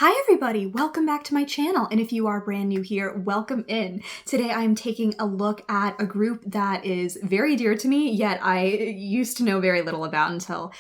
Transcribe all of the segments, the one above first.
Hi everybody, welcome back to my channel, and if you are brand new here, welcome in. Today I am taking a look at a group that is very dear to me, yet I used to know very little about until,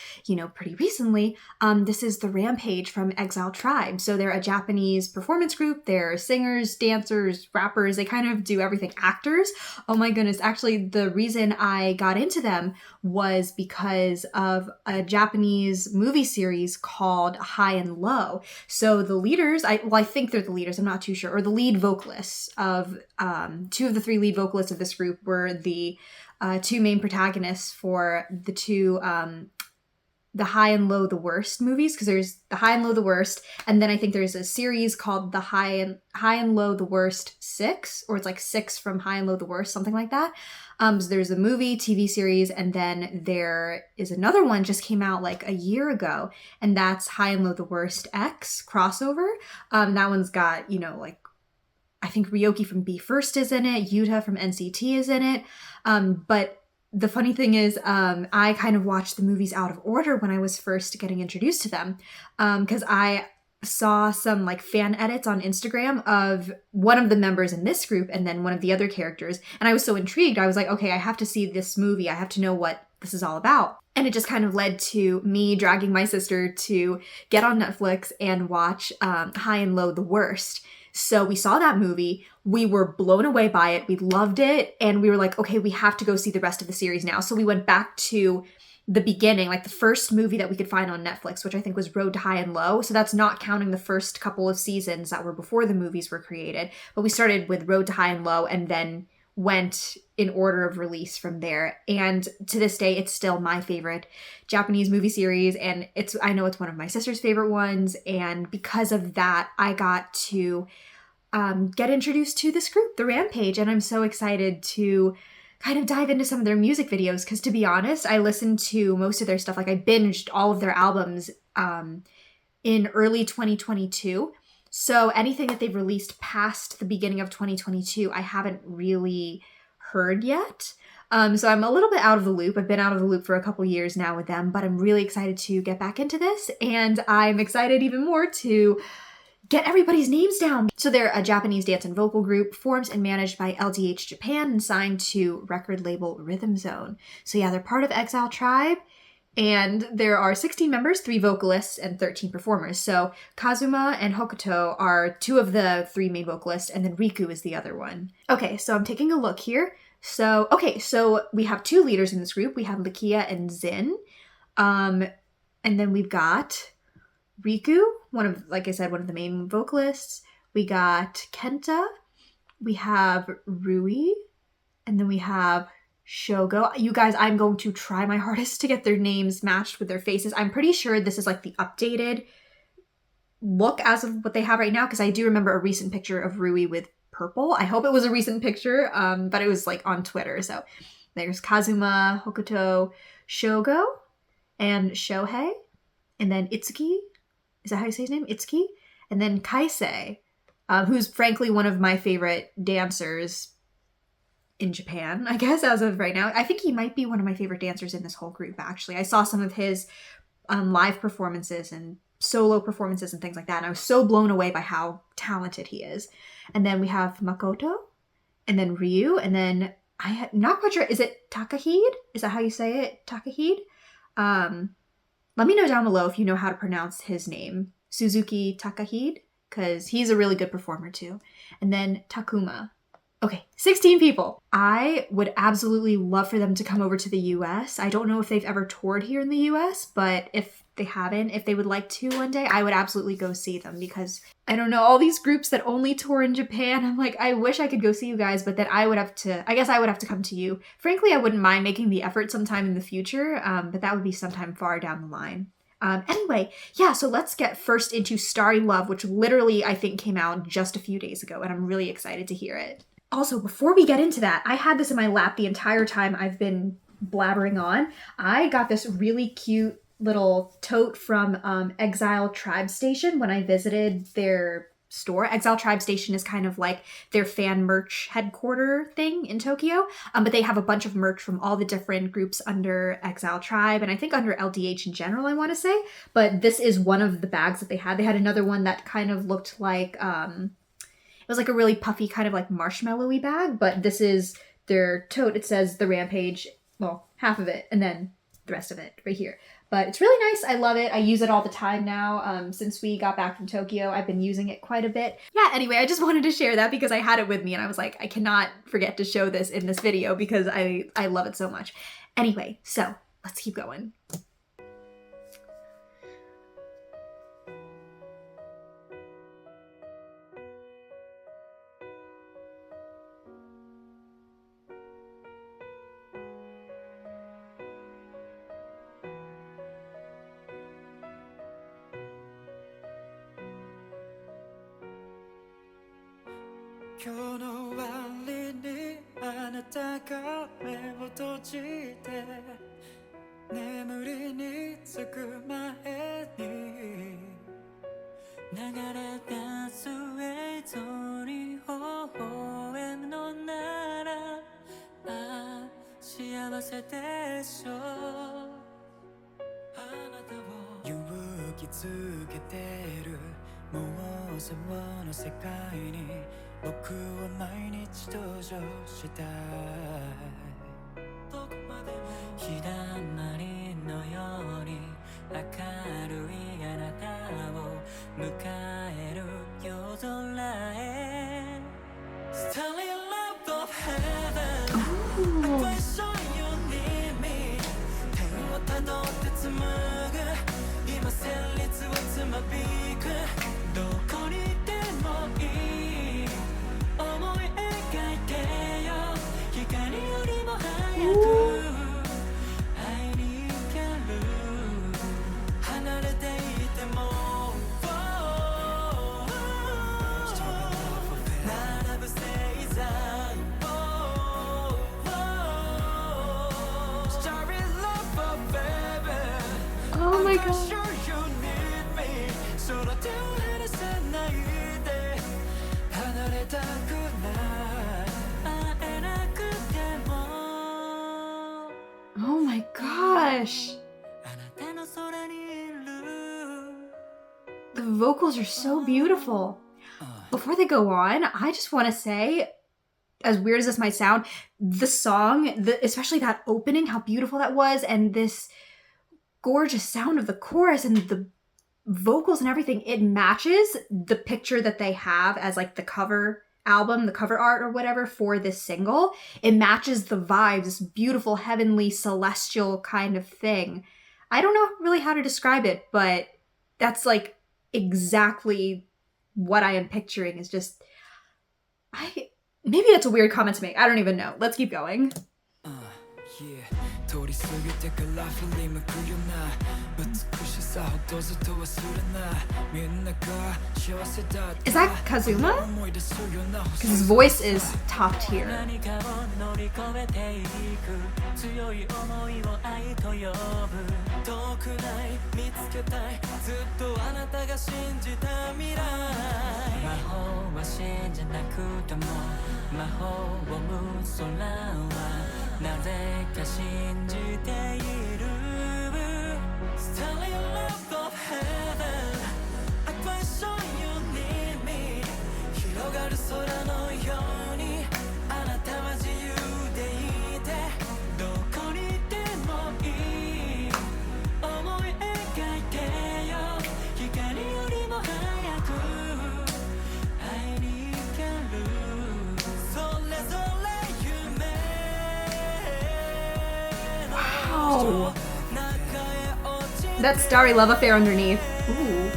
pretty recently. This is the Rampage from Exile Tribe. So they're a Japanese performance group. They're singers, dancers, rappers, they kind of do everything. Actors. Oh my goodness, actually the reason I got into them was because of a Japanese movie series called High and Low. So the leaders, I think they're the leaders, I'm not too sure, or the lead vocalists of, two of the three lead vocalists of this group were the two main protagonists for the two, the High and Low the Worst movies, because there's the High and Low the Worst, and then I think there's a series called the High and Low the Worst 6, or it's like 6 from High and Low the Worst, something like that. So there's a movie, TV series, and then there is another one just came out like a year ago, and that's High and Low the Worst X crossover. That one's got, I think Ryoki from Be First is in it, Yuta from NCT is in it, but the funny thing is, I kind of watched the movies out of order when I was first getting introduced to them, because I saw some fan edits on Instagram of one of the members in this group and then one of the other characters, and I was so intrigued. I was like, okay, I have to see this movie. I have to know what this is all about. And it just kind of led to me dragging my sister to get on Netflix and watch High and Low the Worst. So we saw that movie, we were blown away by it, we loved it, and we were like, okay, we have to go see the rest of the series now. So we went back to the beginning, the first movie that we could find on Netflix, which I think was Road to High and Low. So that's not counting the first couple of seasons that were before the movies were created. But we started with Road to High and Low and then went in order of release from there. And to this day, it's still my favorite Japanese movie series. And I know it's one of my sister's favorite ones. And because of that, I got to get introduced to this group, the Rampage. And I'm so excited to kind of dive into some of their music videos, because to be honest, I listened to most of their stuff. I binged all of their albums in early 2022. So anything that they've released past the beginning of 2022, I haven't really heard yet. So I'm a little bit out of the loop. I've been out of the loop for a couple years now with them, but I'm really excited to get back into this. And I'm excited even more to get everybody's names down. So they're a Japanese dance and vocal group formed and managed by LDH Japan and signed to record label Rhythm Zone. So yeah, they're part of Exile Tribe, and there are 16 members, 3 vocalists, and 13 performers. So Kazuma and Hokuto are 2 of the 3 main vocalists, and then Riku is the other one. Okay, so I'm taking a look here. So we have 2 leaders in this group. We have Lakia and Zin. And then we've got Riku, one of the main vocalists. We got Kenta, we have Rui, and then we have Shogo. You guys, I'm going to try my hardest to get their names matched with their faces. I'm pretty sure this is the updated look as of what they have right now, because I do remember a recent picture of Rui with purple. I hope it was a recent picture, but it was on Twitter. So there's Kazuma, Hokuto, Shogo, and Shohei, and then Itsuki. Is that how you say his name? Itsuki? And then Kaisei, who's frankly one of my favorite dancers in Japan, I guess, as of right now. I think he might be one of my favorite dancers in this whole group, actually. I saw some of his live performances and solo performances and things like that, and I was so blown away by how talented he is. And then we have Makoto, and then Ryu, and then I'm not quite sure, is it Takahide? Is that how you say it? Takahide? Let me know down below if you know how to pronounce his name. Suzuki Takahide, because he's a really good performer too. And then Takuma. Okay, 16 people. I would absolutely love for them to come over to the US. I don't know if they've ever toured here in the US, but if they haven't, if they would like to one day, I would absolutely go see them, because I don't know, all these groups that only tour in Japan, I'm like, I wish I could go see you guys, but then I guess I would have to come to you. Frankly, I wouldn't mind making the effort sometime in the future, but that would be sometime far down the line. Anyway, yeah, so let's get first into Starry Love, which literally I think came out just a few days ago, and I'm really excited to hear it. Also, before we get into that, I had this in my lap the entire time I've been blabbering on. I got this really cute little tote from Exile Tribe Station when I visited their store. Exile Tribe Station is kind of like their fan merch headquarter thing in Tokyo. But they have a bunch of merch from all the different groups under Exile Tribe, and I think under LDH in general, I want to say. But this is one of the bags that they had. They had another one that kind of looked like, it was like a really puffy kind of like marshmallowy bag, but this is their tote. It says the Rampage, well, half of it, and then the rest of it right here. But it's really nice. I love it. I use it all the time now. Since we got back from Tokyo, I've been using it quite a bit. Yeah, anyway, I just wanted to share that because I had it with me and I was like, I cannot forget to show this in this video because I love it so much. Anyway, so let's keep going. Oh my god. Oh my gosh. The vocals are so beautiful. Before they go on, I just want to say, as weird as this might sound, the song, especially that opening, how beautiful that was, and this gorgeous sound of the chorus and the vocals and everything, it matches the picture that they have as like the cover album, the cover art or whatever for this single. It matches the vibes, this beautiful, heavenly, celestial kind of thing. I don't know really how to describe it, but that's like exactly what I am picturing. Is just, maybe that's a weird comment to make. I don't even know. Let's keep going. Is that Kazuma? Because his voice is top tier. Wow. That Starry Love affair underneath. Ooh.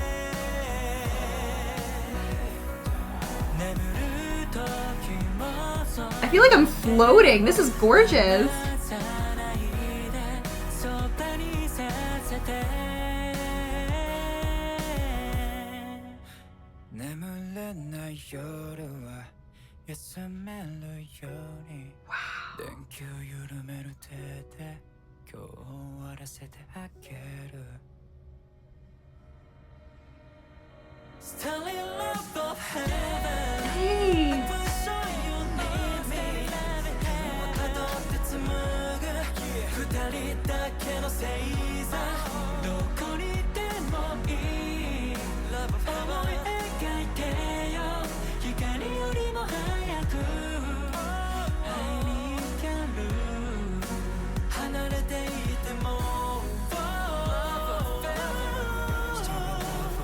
I feel like I'm floating. This is gorgeous.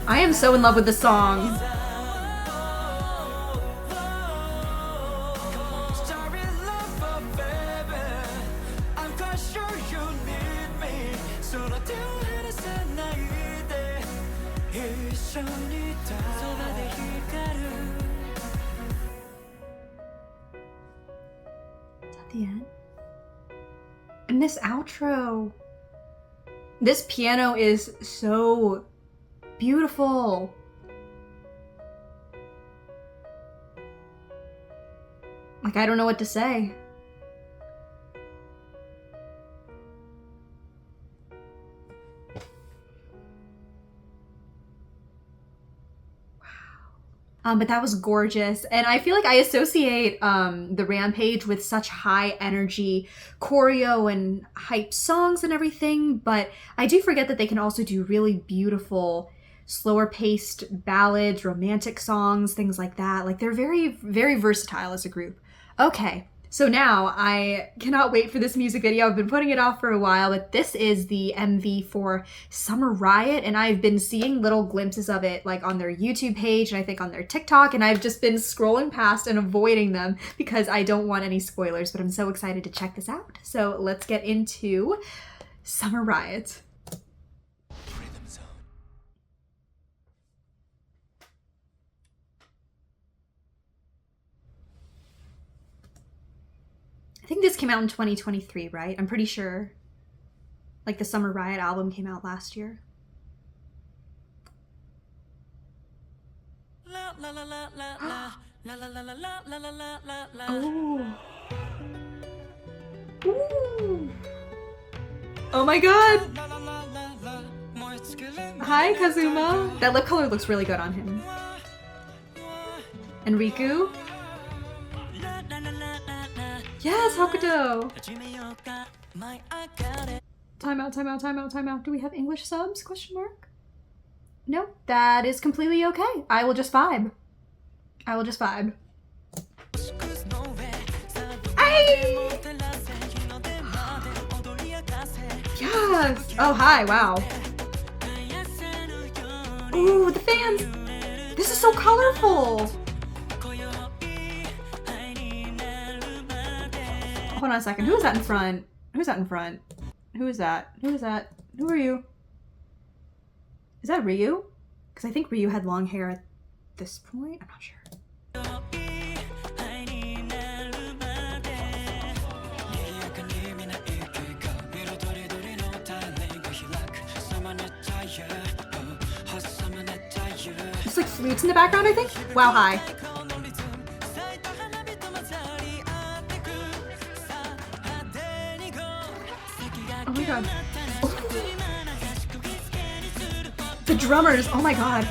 I am so in love with the song. The end. And this outro. This piano is so beautiful. Like, I don't know what to say. But that was gorgeous, and I feel like I associate the Rampage with such high energy choreo and hype songs and everything, but I do forget that they can also do really beautiful, slower paced ballads, romantic songs, things like that. Like, they're very, very versatile as a group. Okay. So now I cannot wait for this music video. I've been putting it off for a while, but this is the MV for Summer Riot, and I've been seeing little glimpses of it like on their YouTube page and I think on their TikTok, and I've just been scrolling past and avoiding them because I don't want any spoilers, but I'm so excited to check this out. So let's get into Summer Riot. I think this came out in 2023, right? I'm pretty sure. Like, the Summer Riot album came out last year. Oh. Ooh. Oh my god! Hi, Kazuma! That lip color looks really good on him. And Riku? Yes, Hokuto! Time out, time out, time out, time out. Do we have English subs? Question mark? No, that is completely okay. I will just vibe. I will just vibe. Hey! Yes! Oh, hi, wow. Ooh, the fans! This is so colorful! Hold on a second. Who is that in front? Who's that in front? Who is that? Who is that? Who are you? Is that Ryu? Because I think Ryu had long hair at this point. I'm not sure. There's like flutes in the background, I think? Wow, hi. Oh my god. The drummers, oh my god.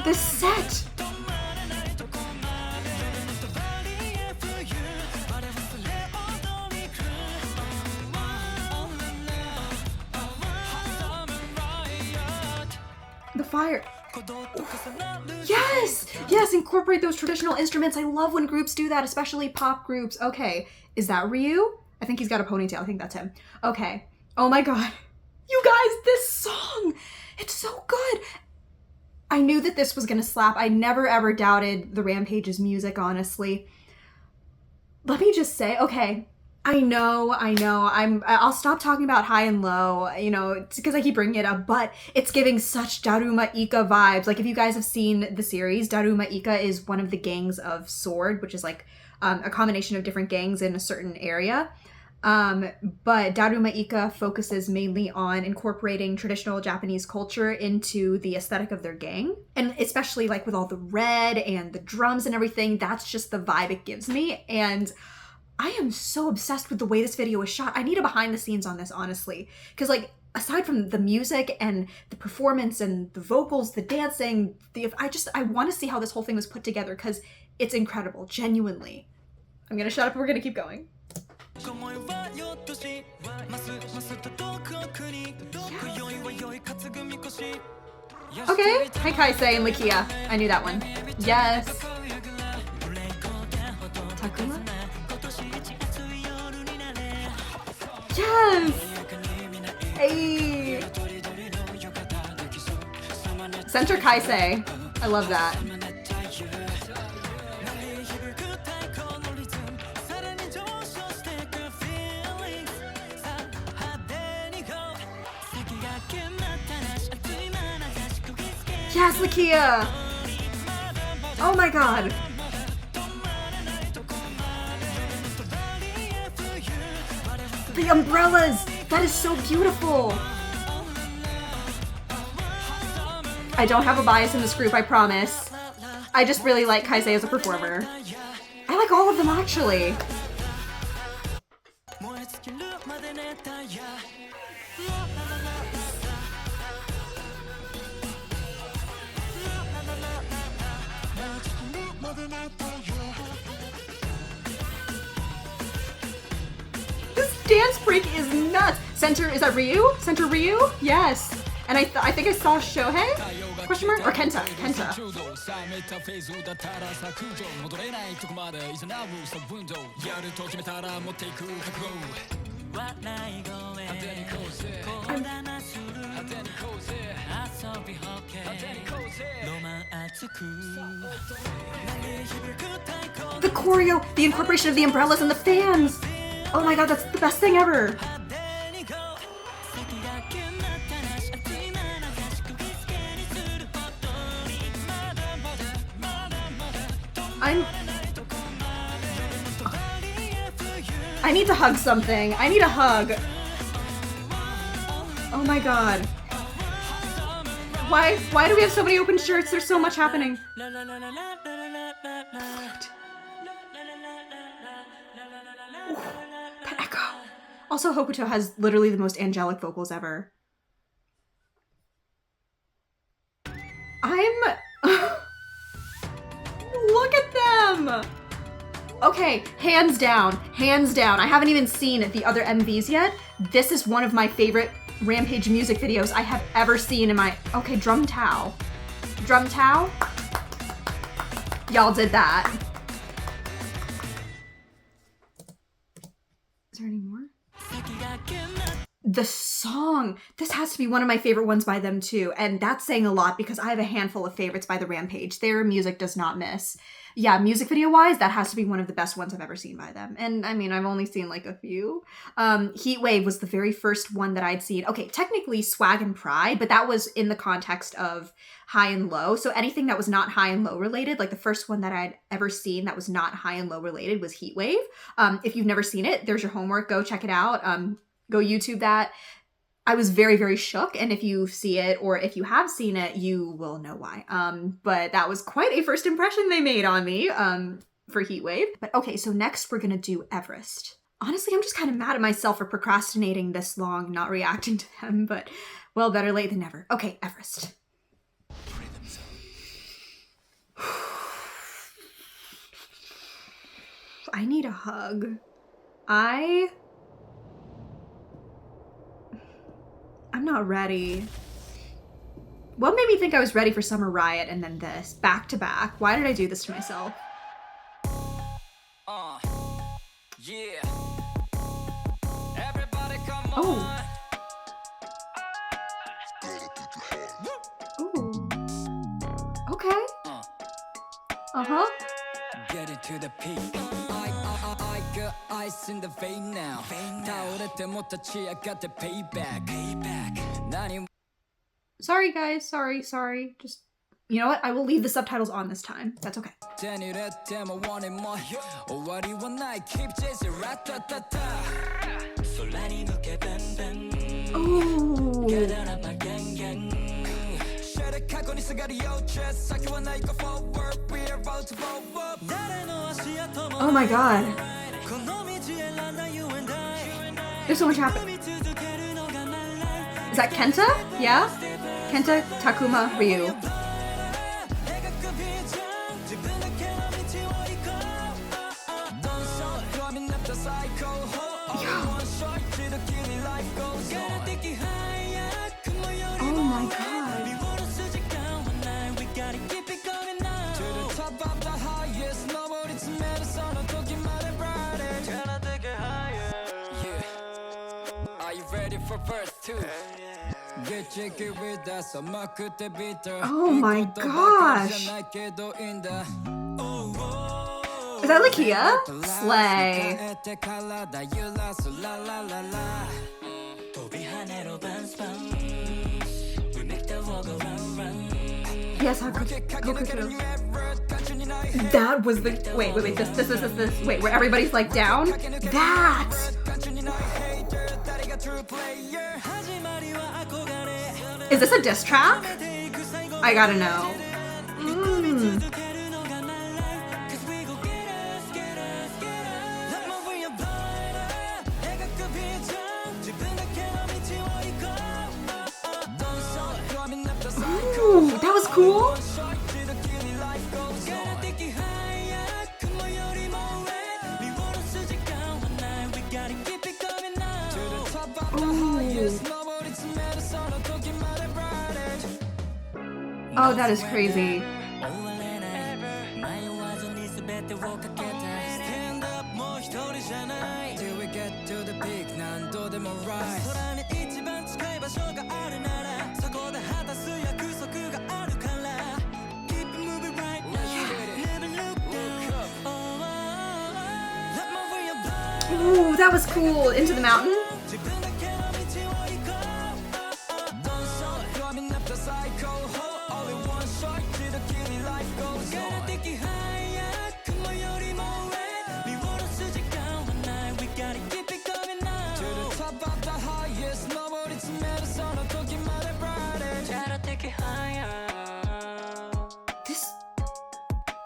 The set. The fire. Yes! Yes, incorporate those traditional instruments. I love when groups do that, especially pop groups. Okay, is that Ryu? I think he's got a ponytail. I think that's him. Okay. Oh my god. You guys, this song! It's so good! I knew that this was gonna slap. I never ever doubted the Rampage's music, honestly. Let me just say, okay, I know, I'll stop talking about high and low, you know, because I keep bringing it up, but it's giving such Daruma Ika vibes. Like, if you guys have seen the series, Daruma Ika is one of the gangs of Sword, which is like a combination of different gangs in a certain area. But Daruma Ika focuses mainly on incorporating traditional Japanese culture into the aesthetic of their gang. And especially like with all the red and the drums and everything, that's just the vibe it gives me. And I am so obsessed with the way this video is shot. I need a behind the scenes on this, honestly. Because like, aside from the music and the performance and the vocals, the dancing, I want to see how this whole thing was put together because it's incredible, genuinely. I'm gonna shut up and we're gonna keep going. Okay, hi Kaisei and Likia. I knew that one. Yes. Takuma? Yes! Hey! Center Kaisei. I love that. Yes, Lakia! Oh my god. The umbrellas! That is so beautiful! I don't have a bias in this group, I promise. I just really like Kaisei as a performer. I like all of them, actually. This dance break is nuts! Center, is that Ryu? Center Ryu? Yes. And I think I saw Shohei? Question mark? Or Kenta. Kenta. The choreo, the incorporation of the umbrellas and the fans. Oh my god, that's the best thing ever. I need to hug something. I need a hug. Oh my god. Why do we have so many open shirts? There's so much happening. Ooh, that echo. Also, Hokuto has literally the most angelic vocals ever. Look at them! Okay, hands down. I haven't even seen the other MVs yet. This is one of my favorite Rampage music videos I have ever seen in my... Okay, Drum Tao. Drum Tao? Y'all did that. Is there any more? The song. This has to be one of my favorite ones by them too. And that's saying a lot because I have a handful of favorites by the Rampage. Their music does not miss. Yeah, music video wise, that has to be one of the best ones I've ever seen by them. And I mean, I've only seen like a few. Heatwave was the very first one that I'd seen. Okay, technically Swag and Pride, but that was in the context of high and low. So anything that was not high and low related, like the first one that I'd ever seen that was not high and low related was Heatwave. If you've never seen it, there's your homework. Go check it out. Go YouTube that. I was very, very shook, and if you see it, or if you have seen it, you will know why. But that was quite a first impression they made on me for Heatwave. But okay, so next we're gonna do Everest. Honestly, I'm just kind of mad at myself for procrastinating this long, not reacting to them, but well, better late than never. Okay, Everest. I need a hug. I'm not ready. What made me think I was ready for Summer Riot and then this? Back to back. Why did I do this to myself? Yeah. Everybody come on. Oh. Ooh. Okay. Uh-huh. Get it to the peak. I got ice in the vein now. I got the payback. Sorry guys, sorry. Just, you know what? I will leave the subtitles on this time. That's okay. Ooh. Oh my god. There's so much happening. Is that Kenta? Yeah? Kenta, Takuma, Ryu. Oh my god. Are you ready for verse 2? Oh my gosh. Is that Lakia? Slay. Yes, that was the wait, this. Wait, where everybody's like down? That! Is this a diss track? I gotta know. Ooh, that was cool. Oh, that is crazy. Ooh, that was cool. Into the mountain.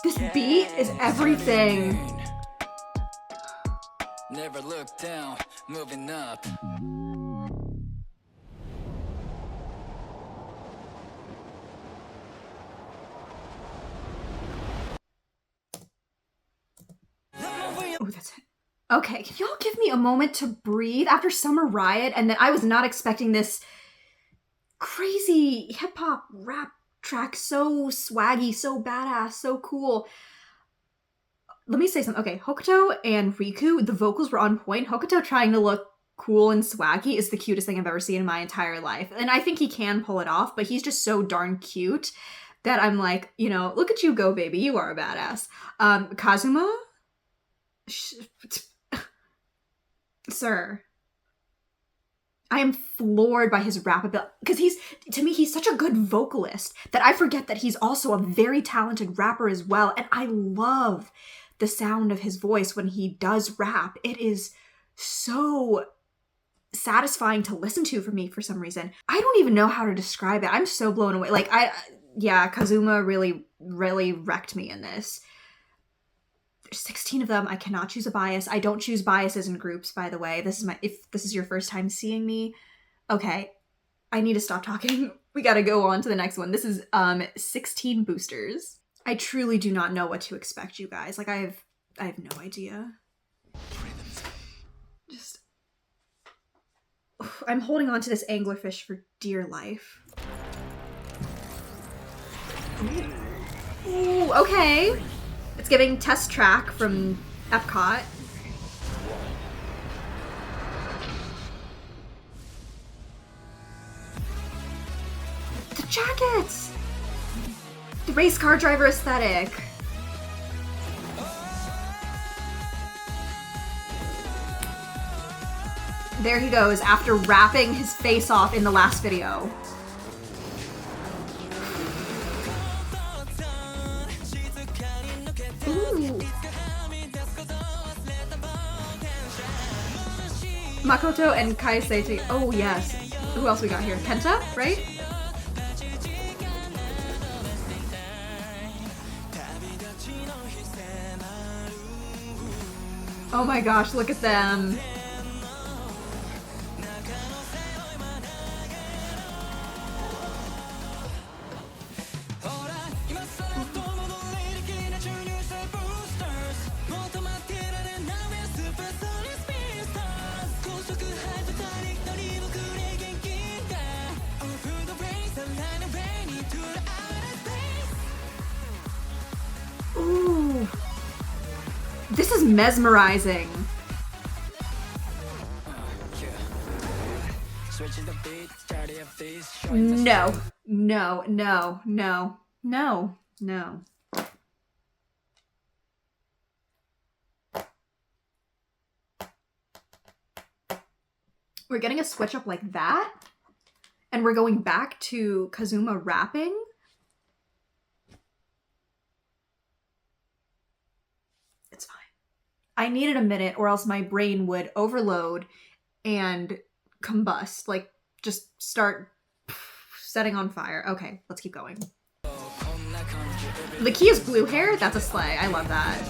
This beat is everything. Never look down, moving up. Oh, that's it. Okay, can y'all give me a moment to breathe after Summer Riot? And then I was not expecting this crazy hip-hop rap track, so swaggy, so badass, so cool. Let me say something. Okay, Hokuto and Riku, the vocals were on point. Hokuto trying to look cool and swaggy is the cutest thing I've ever seen in my entire life. And I think he can pull it off, but he's just so darn cute that I'm like, you know, look at you go, baby. You are a badass. Kazuma? Sir. I am floored by his rap ability, because to me, he's such a good vocalist that I forget that he's also a very talented rapper as well. And I love the sound of his voice when he does rap. It is so satisfying to listen to for me for some reason. I don't even know how to describe it. I'm so blown away. Like, Kazuma really, really wrecked me in this. There's 16 of them. I cannot choose a bias. I don't choose biases in groups, by the way. If this is your first time seeing me, okay, I need to stop talking. We gotta go on to the next one. This is 16 Boosterz. I truly do not know what to expect, you guys. Like, I have no idea. I'm holding on to this anglerfish for dear life. Ooh, okay. It's giving Test Track from Epcot. The jackets! The race car driver aesthetic. There he goes after rapping his face off in the last video. Ooh. Makoto and Kaiseichi. Oh yes. Who else we got here? Kenta, right? Oh my gosh, look at them. Ooh. This is mesmerizing. No, no, no, no, no, no. We're getting a switch up like that, and we're going back to Kazuma rapping. It's fine. I needed a minute or else my brain would overload and combust, like just start setting on fire. Okay, let's keep going. The key is blue hair? That's a slay. I love that.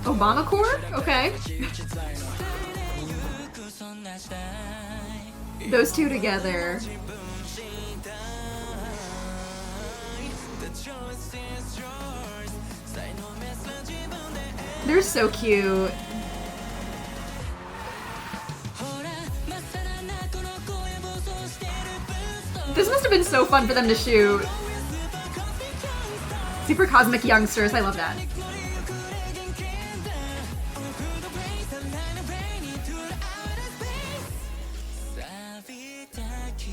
Obama core? Okay. Those two together. They're so cute. This must have been so fun for them to shoot. Super cosmic youngsters. I love that.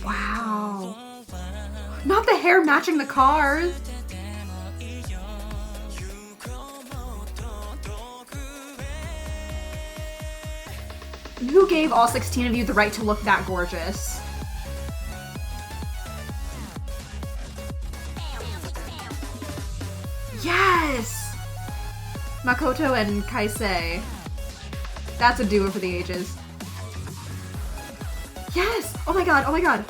Wow. Not the hair matching the cars. Who gave all 16 of you the right to look that gorgeous? Yes! Makoto and Kaisei. That's a duo for the ages. Yes! Oh my god, oh my god.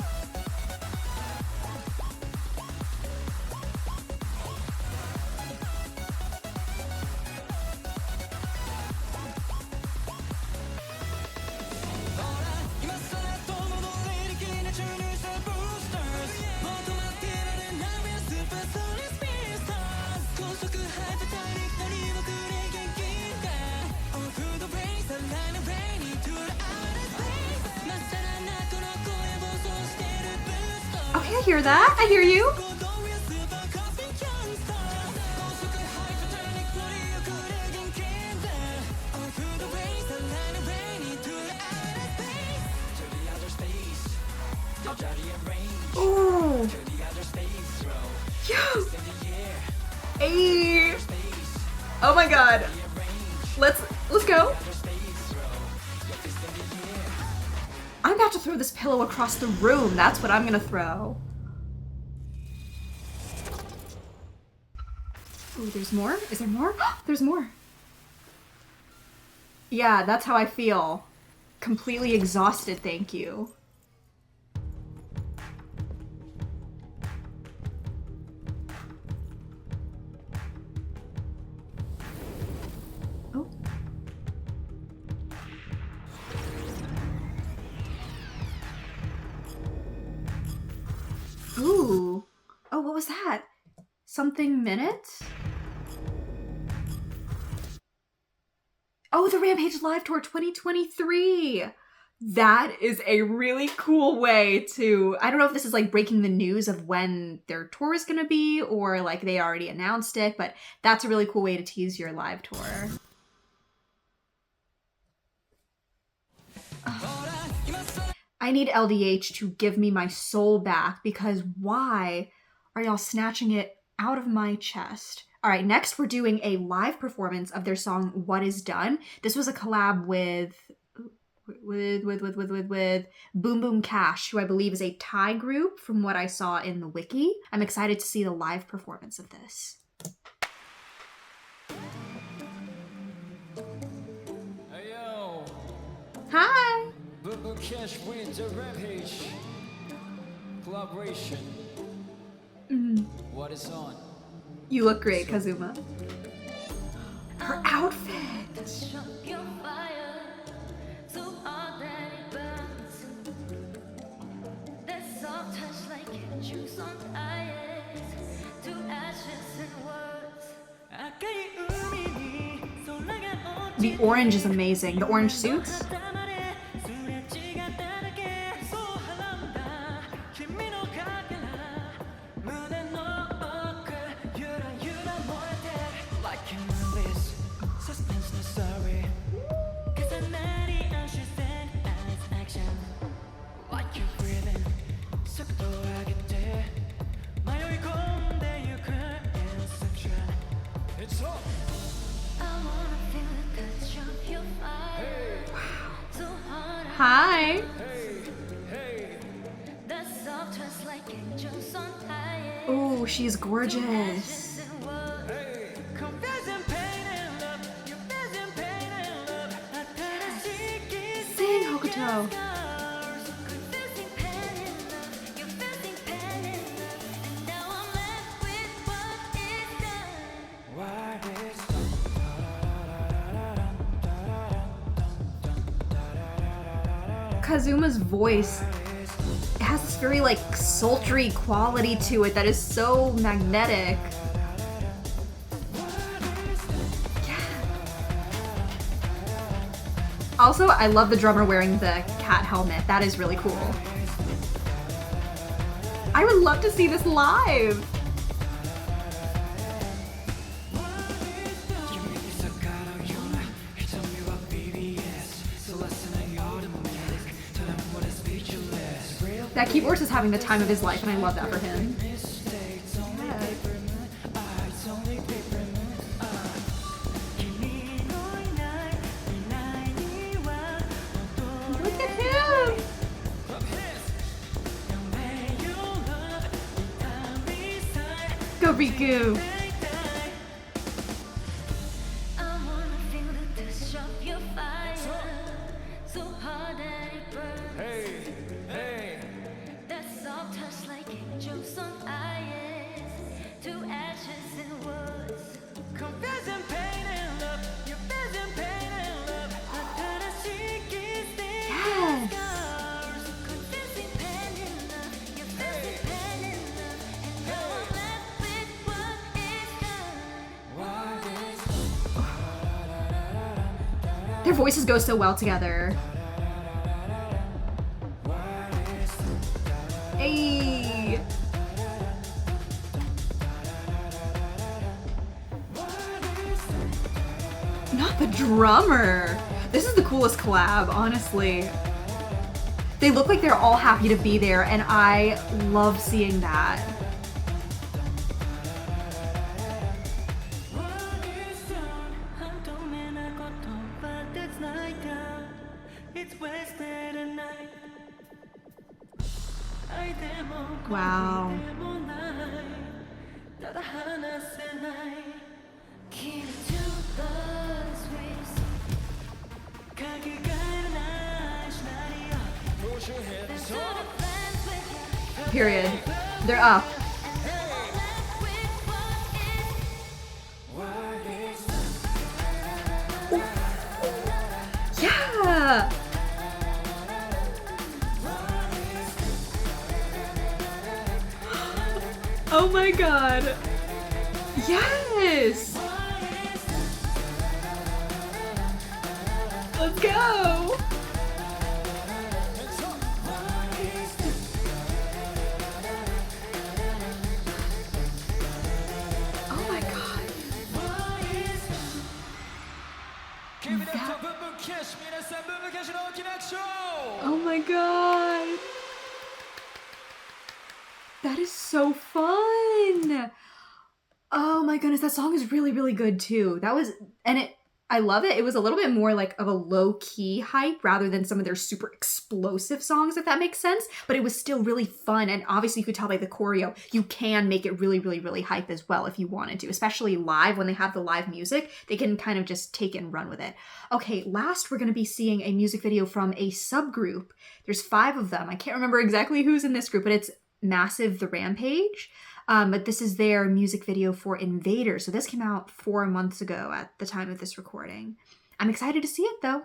Okay, I hear that. I hear you. Oh. Yo. Hey. Oh my god. Let's go. I'm about to throw this pillow across the room. That's what I'm gonna throw. Oh, there's more? Is there more? There's more. Yeah, that's how I feel. Completely exhausted, thank you. Oh. Ooh. Oh, what was that? Something minutes? Oh, the Rampage Live Tour 2023! That is a really cool way to... I don't know if this is like breaking the news of when their tour is gonna be, or like they already announced it, but that's a really cool way to tease your live tour. I need LDH to give me my soul back, because why are y'all snatching it out of my chest? All right, next we're doing a live performance of their song What Is Done. This was a collab with Boom Boom Cash, who I believe is a Thai group from what I saw in the wiki. I'm excited to see the live performance of this. Hey yo. Hi. Boom Boom Cash with the Rampage collaboration. What is on? You look great, Kazuma. Her outfit. The orange is amazing. The orange suits. Hi. Oh, she's gorgeous. Sing, Hokuto. Kazuma's voice, it has this very like sultry quality to it that is so magnetic. Yeah. Also, I love the drummer wearing the cat helmet. That is really cool. I would love to see this live. That keyboard is having the time of his life, and I love that for him. Yeah. Look at him! Go Riku! Their voices go so well together. Hey. Not the drummer. This is the coolest collab, honestly. They look like they're all happy to be there, and I love seeing that. Wow. Period. They're up. Yeah. Oh my god. Yes. Let's go. Oh my god. Oh my god. That is so fun. Oh my goodness, that song is really, really good too. I love it. It was a little bit more like of a low-key hype rather than some of their super explosive songs, if that makes sense. But it was still really fun. And obviously you could tell by the choreo, you can make it really, really, really hype as well if you wanted to, especially live when they have the live music. They can kind of just take it and run with it. Okay, last we're going to be seeing a music video from a subgroup. There's 5 of them. I can't remember exactly who's in this group, but it's Massive the Rampage. But this is their music video for Invaderz. So this came out 4 months ago at the time of this recording. I'm excited to see it though.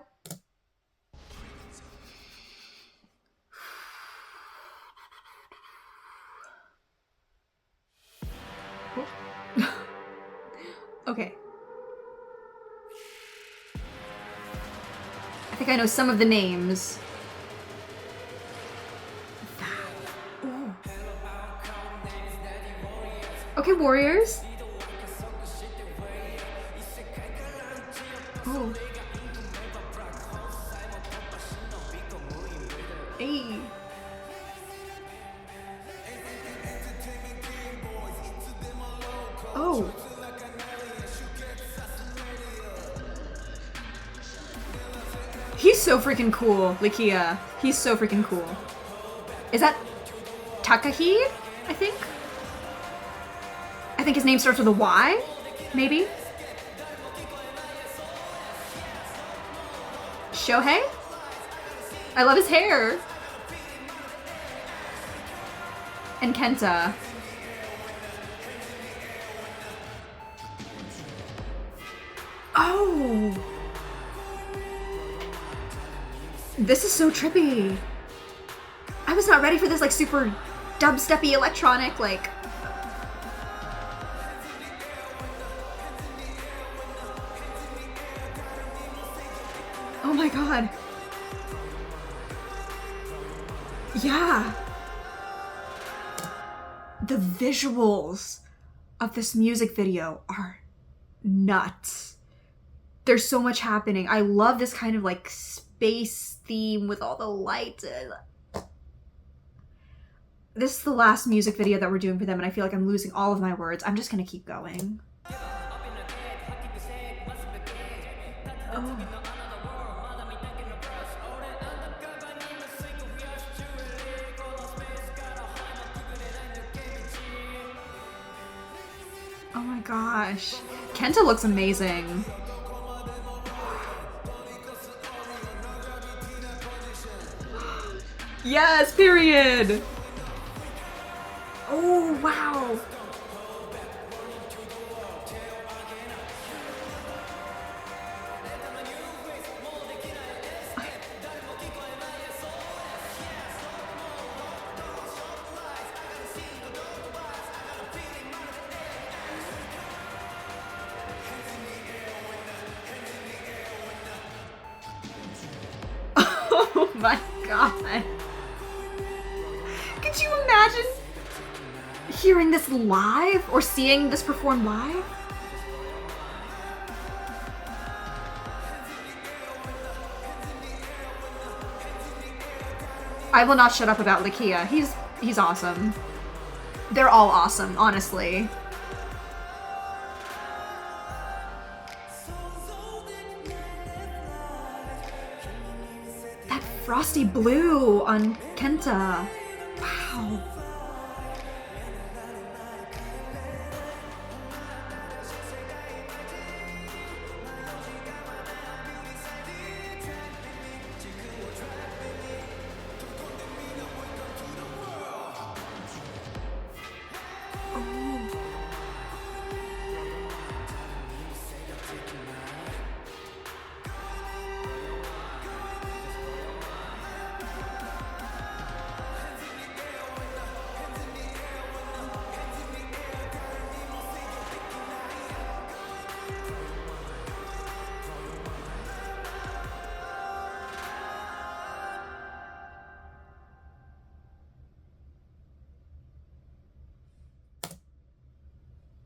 Okay. I think I know some of the names. Okay, Warriors. Oh. Hey. Oh. He's so so freaking cool, Likia. He's so freaking cool. Is that Takahid, I think? I think his name starts with a Y, maybe? Shohei? I love his hair. And Kenta. Oh! This is so trippy. I was not ready for this, like, super dubsteppy electronic, like... Oh my god. Yeah. The visuals of this music video are nuts. There's so much happening. I love this kind of like space theme with all the lights. This is the last music video that we're doing for them, and I feel like I'm losing all of my words. I'm just gonna keep going. Oh. Oh my gosh. Kenta looks amazing. Yes, period. Oh, wow. Oh my god. Could you imagine hearing this live or seeing this performed live? I will not shut up about Likia. He's awesome. They're all awesome, honestly. That frosty blue on Kenta. Wow.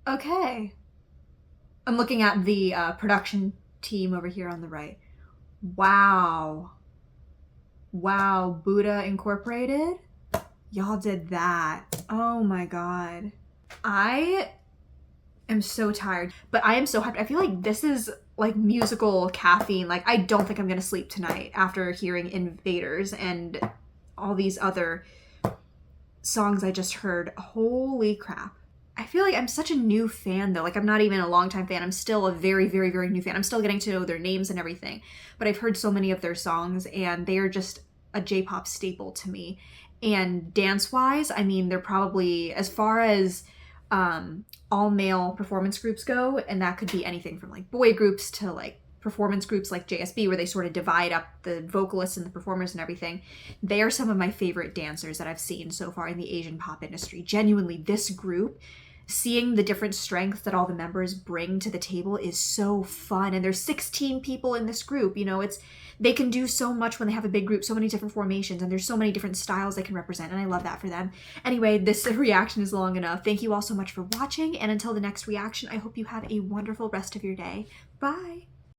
Okay. I'm looking at the production team over here on the right. Wow. Wow, Buddha Incorporated? Y'all did that. Oh my god. I am so tired, but I am so hyped. I feel like this is like musical caffeine. Like, I don't think I'm gonna sleep tonight after hearing Invaderz and all these other songs I just heard. Holy crap. I feel like I'm such a new fan though. Like, I'm not even a longtime fan. I'm still a very, very, very new fan. I'm still getting to know their names and everything. But I've heard so many of their songs and they are just a J-pop staple to me. And dance-wise, I mean, they're probably, as far as all-male performance groups go, and that could be anything from like boy groups to like performance groups like JSB, where they sort of divide up the vocalists and the performers and everything. They are some of my favorite dancers that I've seen so far in the Asian pop industry. Genuinely, this group, seeing the different strengths that all the members bring to the table is so fun. And there's 16 people in this group. You know, they can do so much when they have a big group, so many different formations, and there's so many different styles they can represent, and I love that for them. Anyway, this reaction is long enough. Thank you all so much for watching, and until the next reaction, I hope you have a wonderful rest of your day. Bye!